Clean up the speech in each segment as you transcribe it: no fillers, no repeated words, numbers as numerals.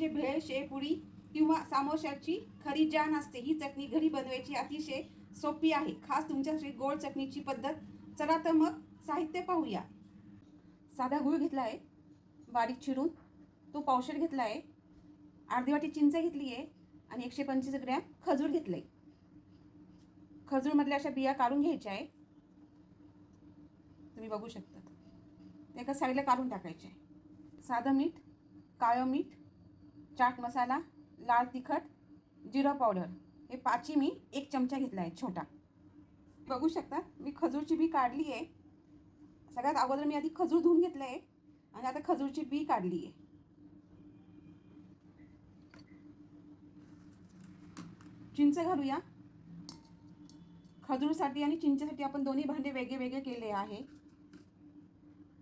म्हणजे भेळ, शेवपुरी किंवा सामोशाची खरी जान असते. ही चटणी घरी बनवायची अतिशय सोपी आहे, खास तुमच्यासाठी गोड चटणीची पद्धत. चला तर मग साहित्य पाहूया. साधा गूळ घेतला आहे बारीक चिरून, तो पावशेर घेतला आहे. अर्धी वाटी चिंच घेतली आहे आणि 125 ग्रॅम खजूर घेतले. खजूरमधल्या अशा बिया काढून घ्यायच्या आहे. तुम्ही बघू शकता, ते एका साईडला काढून टाकायचे आहे. साधं मीठ, काळं मीठ, चाट मसाला, लाल तिखट, जिरं पावडर, हे पाची मी 1 चमचा घेतला आहे छोटा. बघू शकता मी खजूरची बी काढली आहे. सगळ्यात अगोदर मी आधी खजूर धुवून घेतलं आहे आणि आता खजूरची बी काढली आहे. चिंच घालूया. खजूरसाठी आणि चिंचेसाठी आपण दोन्ही भांडे वेगळे वेगळे केले आहे.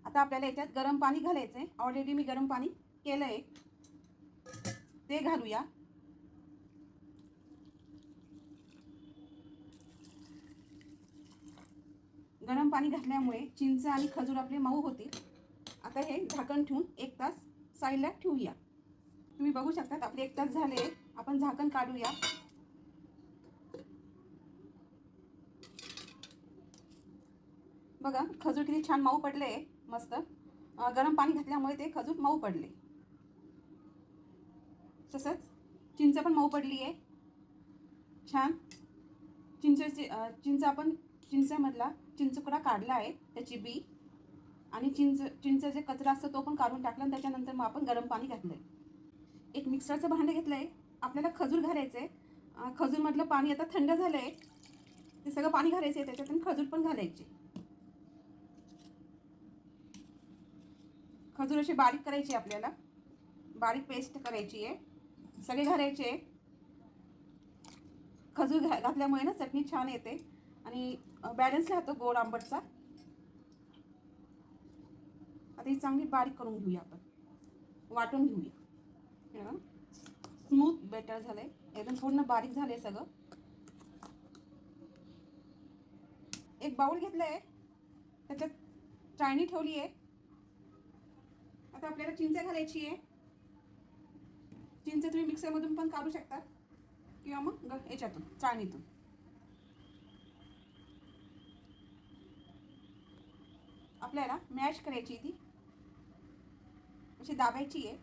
आता आपल्याला याच्यात गरम पाणी घालायचं आहे. ऑलरेडी मी गरम पाणी केलं आहे, ते घालूया. गरम पाणी घातल्यामुळे चिंच आणि खजूर आपले मऊ होतील. आता हे झाकण ठेवून 1 तास साईडला ठेवूया. तुम्ही बघू शकता आपले 1 तास झाले. आपण झाकण काढूया. बघा खजूर किती छान मऊ पडले, मस्त. गरम पाणी घातल्यामुळे ते खजूर मऊ पडले. तसंच चिंच पण मऊ पडली आहे छान. चिंचेमधला चिंचुकडा काढला आहे, त्याची बी आणि चिंच जे कचरा असतो तो पण काढून टाकला. आणि त्याच्यानंतर मग आपण गरम पाणी घातलं आहे. एक मिक्सरचं भांडं घेतलं आहे. आपल्याला खजूर घालायचं आहे. खजूरमधलं पाणी आता थंड झालं आहे, ते सगळं पाणी घालायचं आहे त्याच्यात आणि खजूर पण घालायचे. खजूर अशी बारीक करायची, आपल्याला बारीक पेस्ट करायची आहे. सगळे घालायचे. खजूर घातल्यामुळे ना चटणी छान येते आणि बॅलन्स राहतो गोड आंबटचा. आता ही चांगली बारीक करून घेऊया, आपण वाटून घेऊया. स्मूथ बेटर झालंय, एकदम पूर्ण बारीक झालंय सगळं. एक बाउल घेतलंय, त्याच्यात चाळणी ठेवली आहे. आता आपल्याला चिंच घालायची आहे. चिंच तुम्ही मिक्सरमधून पण काढू शकता किंवा मग याच्यातून चाळणीतून. आपल्याला मॅश करायची, ती अशी दाबायची आहे.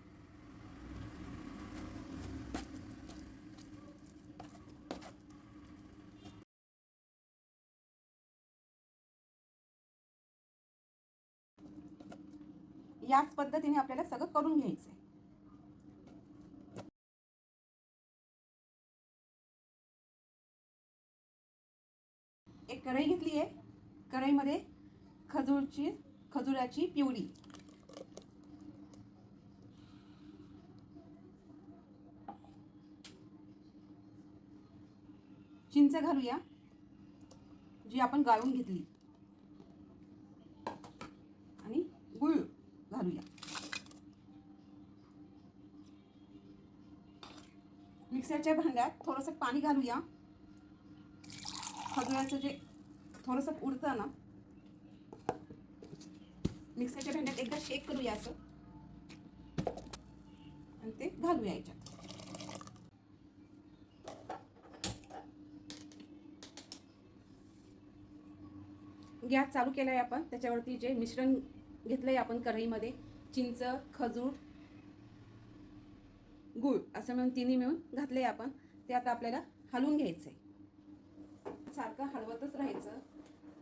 याच पद्धतीने आपल्याला सगळं करून घ्यायचंय. एक कढई घेतली आहे. कढईमध्ये खजुराची प्युरी, चिंच घालूया जी आपण गाळून घेतली आणि गूळ घालूया. मिक्सरच्या भांड्यात थोडंसं पाणी घालूया. खजुराचं जे थोडंसं उडतं ना, मिक्सरच्या भांड्यात एकदा शेक करूया असं आणि ते घालूया याच्यात. गॅस चालू केलाय आपण. त्याच्यावरती जे मिश्रण घेतलंय आपण कढईमध्ये, चिंच, खजूर, गूळ असं मिळून तिन्ही मिळून घातलंय आपण. ते आता आपल्याला हलवून घ्यायचंय. सारखं हलवतच राहायचं.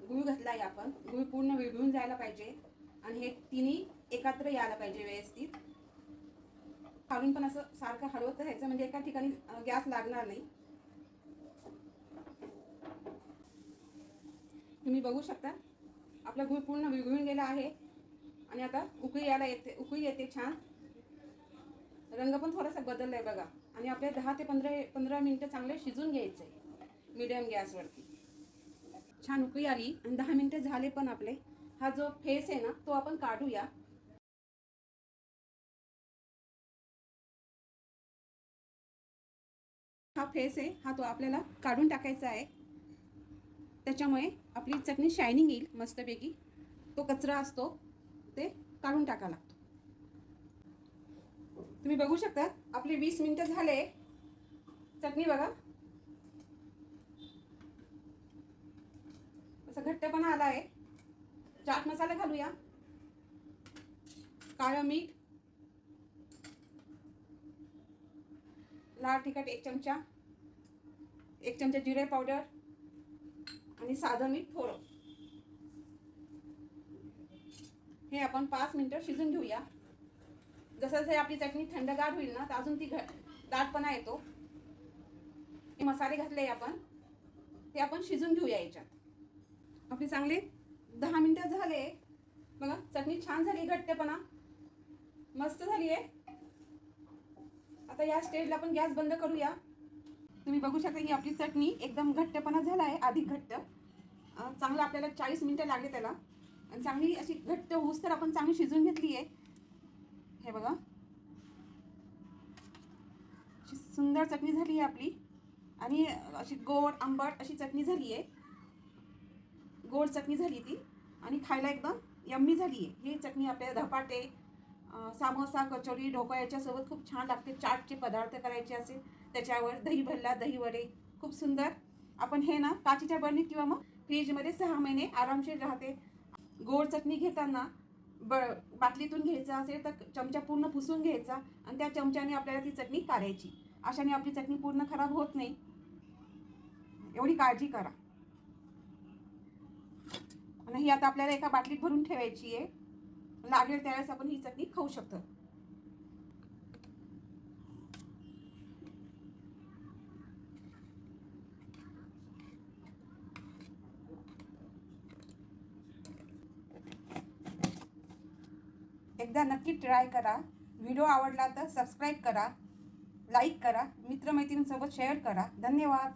गूळ घातलाय आपण. गूळ पूर्ण विरघळून जायला पाहिजे आणि हे तिन्ही एकत्र यायला पाहिजे व्यवस्थित. खालून पण असं सारखं हलवत राहायचं, म्हणजे एका ठिकाणी गॅस लागणार नाही. तुम्ही बघू शकता आपला गूळ पूर्ण विरघळून गेला आहे आणि आता उकळी येते छान. रंग पण थोडासा बदललाय बघा. आणि आपले 10 ते 15 मिनिटं चांगले शिजून घ्यायचे मीडियम गॅसवरती. छान उकळी आली आणि 10 मिनिटं झाले पण आपले. हा जो फेस आहे ना, तो आपण काढूया. हा फेस आहे, हा तो आपल्याला काढून टाकायचा आहे. त्याच्यामुळे आपली चटणी शायनिंग येईल मस्तपैकी. तो कचरा असतो ते काढून टाकावा लागतो. तुम्ही बघू शकता आपले 20 मिनिटं झाले. चटणी बघा असा घट्टपणा आला आहे. चाट मसाला घालूया, काळं मीठ, लाल तिखट 1 चमचा, 1 चमचा जिरे पावडर आणि साधं मीठ थोडं. हे आपण 5 मिनिटं शिजून घेऊया. जसं जसं आपली चटणी थंडगार होईल ना तर अजून ती दाटपणा येतो. हे मसाले घातले आपण, ते आपण शिजून घेऊया याच्यात. आपली चांगले 10 मिनिटं झाले. बघा चटणी छान झाली, घट्टपणा मस्त झाली आहे. आता या स्टेजला आपण गॅस बंद करूया. तुम्ही बघू शकता ही आपली चटणी एकदम घट्टपणा झाला आहे, अधिक घट्ट. चांगलं आपल्याला 40 मिनिटं लागले त्याला. आणि चांगली अशी घट्ट होऊस तर आपण चांगली शिजून घेतली आहे. हे बघा अशी सुंदर चटणी झाली आहे आपली. आणि अशी गोड आंबट अशी चटणी झाली आहे. गोड चटणी झाली ती आणि खायला एकदम यम्मी झाली आहे. ही चटणी आपल्या धपाटे, सामोसा, कचोरी, ढोकळा याच्यासोबत खूप छान लागते. चाटचे पदार्थ करायचे असेल त्याच्यावर दही भल्ला, दही वडे खूप सुंदर. आपण हे ना काचेच्या बरणीत किंवा मग फ्रीजमध्ये 6 महिने आरामशीर राहते. गोड चटणी घेताना बाटलीतून घ्यायचा असेल तर चमचा पूर्ण पुसून घ्यायचा आणि त्या चमच्याने आपल्याला ती चटणी काढायची. अशाने आपली चटणी पूर्ण खराब होत नाही. एवढी काळजी करा. आणि ही आता आपल्याला एका बाटलीत भरून ठेवायची आहे. लागेल त्यावेळेस आपण ही चटणी खाऊ शकतो. एकदा नक्की ट्राय करा. व्हिडिओ आवडला तर सबस्क्राईब करा, लाईक करा, मित्रमैत्रिणींसोबत शेअर करा. धन्यवाद.